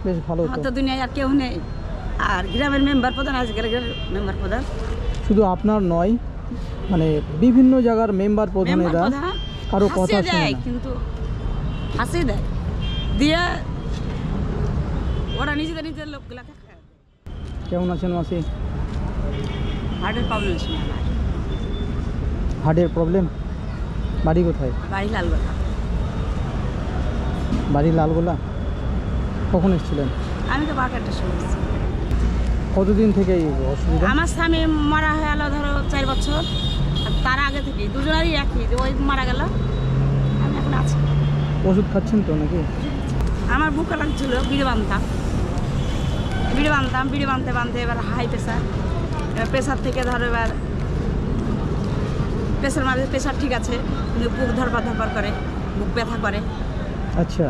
বেশ ভালো তো। তো দুনিয়ায় আর কেউ নেই। আর গ্রামের মেম্বার প্রধান আজকাল মেম্বার প্রধান শুধু আপনার নয়, মানে বিভিন্ন জায়গার মেম্বার প্রধানেরা কারো কথা শোনে না, কিন্তু হাসি দেয় দিয়ে ওরা নিজেদের লোকগুলাকে খায়। কেমন আছেন মাসি? হার্টের প্রবলেম ছিল। হার্টের প্রবলেম? বাড়ি কোথায়? বাড়ি লালগোলা। বাড়ি লালগোলা। কখন এসেছিলেন? আমি তো 12টার সময় এসেছি। কতদিন থেকে এই অসুবিধা? আমার স্বামী মারা হয়ে গেল ধরো 4 বছর, আর তার আগে থেকে দুজনেরই একই, যে ওই মারা গেল, আমি এখন আছি। ওষুধ খাচ্ছেন তো নাকি? আমার বুকে লাগছিল, বিড়ি বাঁধতে বাঁধতে এবার হাই প্রেশার, এবার প্রেশার থেকে ধরো এবার প্রেশার ঠিক আছে, কিন্তু বুক ধরপার করে, বুক ব্যথা করে। আচ্ছা,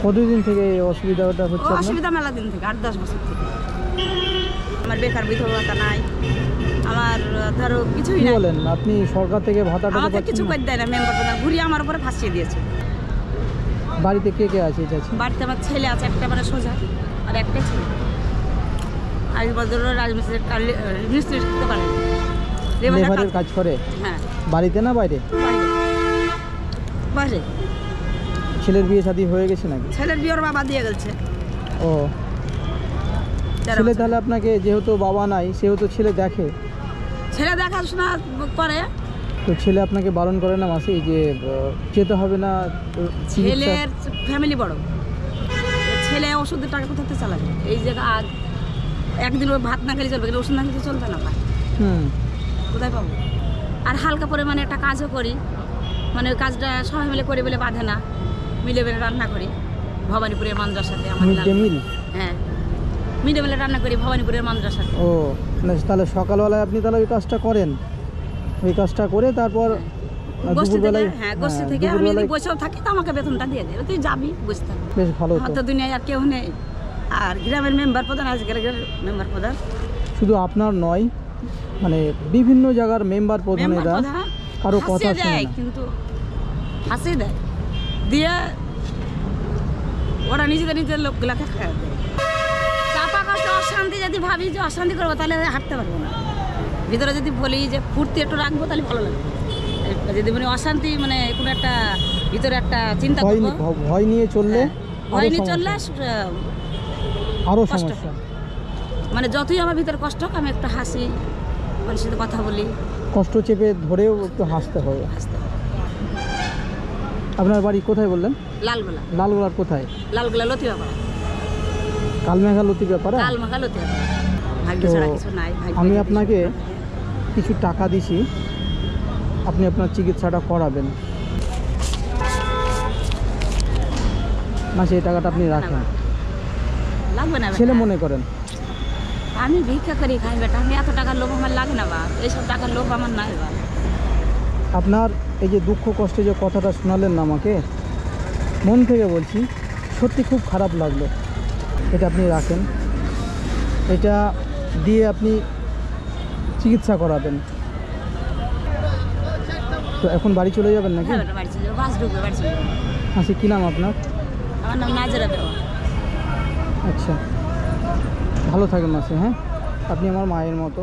কতদিন থেকে এই অসুবিধাটা হচ্ছে? অসুবিধা মেলা দিন থেকে, 8-10 বছর থেকে। আমার বেকার বিধবা ভাতা নাই, আমার ধরো কিছুই নাই। বলেন আপনি সরকার থেকে ভাতাটা আমাকে কিছু করে দেয় না, মেম্বার প্রধান ঘুরিয়ে আমার উপরে ফাঁসিয়ে দিয়েছে। বাড়িতে কে কে আছে? বাড়িতে আমার ছেলে আছে একটা, মানে সোজা, আর একটা ছেলে রাজমিস্ত্রি শিখতে পারে, লেবারের কাজ করে। হ্যাঁ। বাড়িতে না বাইরে? বাইরে। ছেলের বিয়ে শাদী হয়ে গেছে নাকি? ছেলের বিয়ের বাবা দিয়ে গেছে। ও, ছেলে তাহলে আপনাকে, যেহেতু বাবা নাই সেহেতু ছেলে দেখে, ছেলে দেখাশোনা করে। তো ছেলে আপনাকে বারণ করে না মাসি যে যেতে হবে না? ছেলের ফ্যামিলি বড়, ছেলে ওষুধের টাকা কোথাতে চালাবে? এই যে একদিন ওই ভাত না খেলে চলবে, কিন্তু ওষুধ না খেলে চলবে না। কোথায় পাবো? আর হালকা পরিমাণে একটা কাজও করি, মানে ওই কাজটা সবাই মিলে করে বলে বাঁধে না, মিলে মিলে রান্না করি ভবানীপুরের মাদ্রাসাতে। হ্যাঁ, মিলে মিলে রান্না করি ভবানীপুরের মাদ্রাসাতে। ও, তাহলে সকালবেলায় আপনি তাহলে ওই কাজটা করেন, ওই কাজটা করে তারপর দুপুরবেলায়? হ্যাঁ, গোষ্ঠী থেকে আমি যদি বসেও থাকি তো আমাকে বেতনটা দিয়ে দেবে, তুই যাবি বসে থাকবি। বেশ ভালো তো দুনিয়ায় আর কেউ নেই। আর গ্রামের মেম্বার প্রধান আজকাল মেম্বার প্রধান শুধু আপনার নয়, মানে বিভিন্ন জায়গার মেম্বার প্রধানেরা কারো কথা শোনে না, কিন্তু হাসি দেয় দিয়ে ওরা নিজেদের লোকগুলাকে খায় দেয়। চাপা কষ্ট অশান্তি যদি ভাবি যে অশান্তি করবো তাহলে হাঁটতে পারবো না। ভিতরে যদি বলি যে ফুর্তি একটু রাখবো তাহলে ভালো লাগবে। যদি মানে অশান্তি, মানে কোনো একটা ভিতরে একটা চিন্তা করবো, ভয় নিয়ে চললে আরো সমস্যা। মানে যতই আমার ভিতরে কষ্ট হোক, আমি একটু হাসি, মানুষের সাথে কথা বলি, কষ্ট চেপে ধরেও একটু হাসতে হবে। আপনার বাড়ি কোথায় বললেন? লালগোলা। লালগোলার কোথায়? লালগোলা লতিবাপাড়া। কালমেঘা লতিবাপাড়া? কালমেঘা লতিবাপাড়া। ভাগ্য ছাড়া কিছু নাই। আমি আপনাকে কিছু টাকা দিছি, আপনি আপনার চিকিৎসাটা করাবেন। মাসে এই টাকাটা আপনি রাখেন, লাগবে না। ছেলে মনে করেন আমি ভিক্ষা করি খাই বেটা, আমি এত টাকার লোভ আমার লাগে না বা, এইসব টাকার লোভ আমার নাই বা। আপনার এই যে দুঃখ কষ্টে যে কথাটা শোনালেন না আমাকে, মন থেকে বলছি, সত্যি খুব খারাপ লাগলো। এটা আপনি রাখেন, এটা দিয়ে আপনি চিকিৎসা করাবেন। তো এখন বাড়ি চলে যাবেন নাকি? বাড়ি চলে যাবো, বাস ঢুকবে, বাড়ি চলে যাবো। আচ্ছা, কী নাম আপনার? আমার নাম নাজরা বেগম। আচ্ছা, ভালো থাকেন মাসি। হ্যাঁ, আপনি আমার মায়ের মতো।